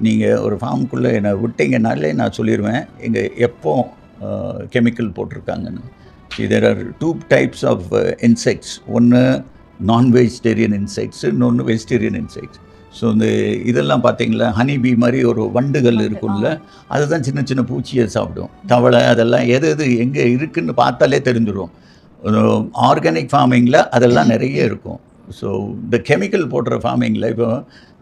நீங்கள் ஒரு ஃபார்முக்குள்ளே என்னை விட்டீங்கனாலே நான் சொல்லிடுவேன் இங்கே எப்போ கெமிக்கல் போட்டிருக்காங்கன்னு. There are 2 types of insects. ஒன்று நான்-வெஜிடேரியன் இன்செக்ட்ஸ், இன்னொன்று வெஜிடேரியன் இன்செக்ட்ஸ். ஸோ இந்த இதெல்லாம் பார்த்தீங்களா, ஹனி பீ மாதிரி ஒரு வண்டுகள் இருக்குல்ல, அதுதான் சின்ன சின்ன பூச்சியை சாப்பிடும். தவளை அதெல்லாம் எது எது எங்கே இருக்குதுன்னு பார்த்தாலே தெரிஞ்சிடும். ஆர்கானிக் ஃபார்மிங்கில் அதெல்லாம் நிறைய இருக்கும். ஸோ இந்த கெமிக்கல் போடுற ஃபார்மிங்கில் இப்போ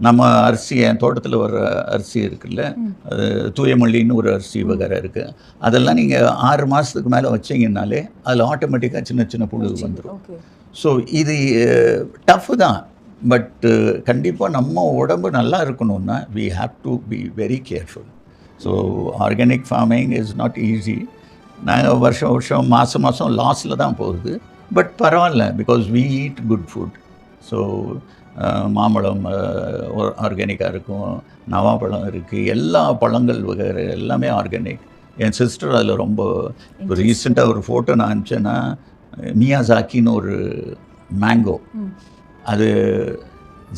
நம்ம அரிசி, என் தோட்டத்தில் வர அரிசி இருக்குல்ல, அது தூயமல்லின்னு ஒரு அரிசி வகை இருக்குது. அதெல்லாம் நீங்கள் 6 மாதத்துக்கு மேலே வச்சிங்கன்னாலே அதில் ஆட்டோமேட்டிக்காக சின்ன சின்ன புழு வந்துடும். ஸோ இது டஃப்பு தான். பட் கண்டிப்பாக நம்ம உடம்பு நல்லா இருக்கணும்னா we have to be very careful. So organic farming is not easy. நாங்கள் வருஷம் மாதம் லாஸில் தான் போகுது. பட் பரவாயில்ல, because we eat good food. So மாம்பழம் ஆர்கானிக்காக இருக்கும், நவாப்பழம் இருக்குது, எல்லா பழங்கள் வகை எல்லாமே ஆர்கானிக். என் சிஸ்டர் அதில் ரொம்ப இப்போ ரீசெண்டாக ஒரு ஃபோட்டோ நான் அனுப்பிச்சேன்னா, மியாசாக்கின்னு ஒரு மேங்கோ, அது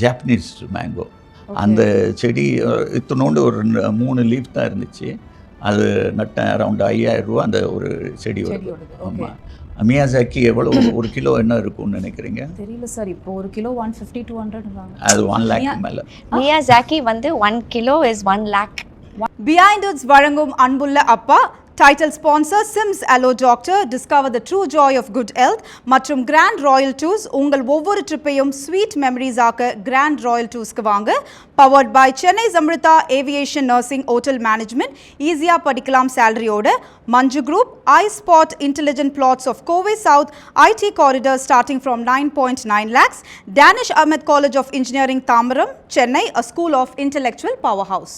ஜாப்பனீஸ் மேங்கோ. அந்த செடி இத்தனோண்டு ஒரு 3 லீஃப் தான் இருந்துச்சு. அது நட்டேன், அரௌண்ட் 5000 ரூபா அந்த ஒரு செடி வருது. ஆமாம். மியாசாக்கி எவ்வளோ ஒரு கிலோ என்ன இருக்கும்னு நினைக்கிறீங்க? தெரியல சார். இப்போ ஒரு கிலோ 150-200. அது 1 lakh மேலே. மியாசாக்கி வந்து 1 kilo is 1 lakh. Behind it's வழங்கும் அன்புள்ள அப்பா, title sponsor SIMS Alo doctor, discover the true joy of good health மற்றும் கிராண்ட் ராயல் டூர்ஸ். உங்கள் ஒவ்வொரு ட்ரிப்பையும் ஸ்வீட் மெமரிஸ் ஆக்க கிராண்ட் ராயல் டூர்ஸ்க்கு வாங்க. Powered by Chennai Amrita aviation nursing hotel management. ஈஸியாக படிக்கலாம் சேலரியோட. Manju group, I spot intelligent flats of Kovai south, IT corridor starting from 9.9 lakhs. Danish Ahmed college of engineering Tambaram, Chennai, a school of intellectual powerhouse.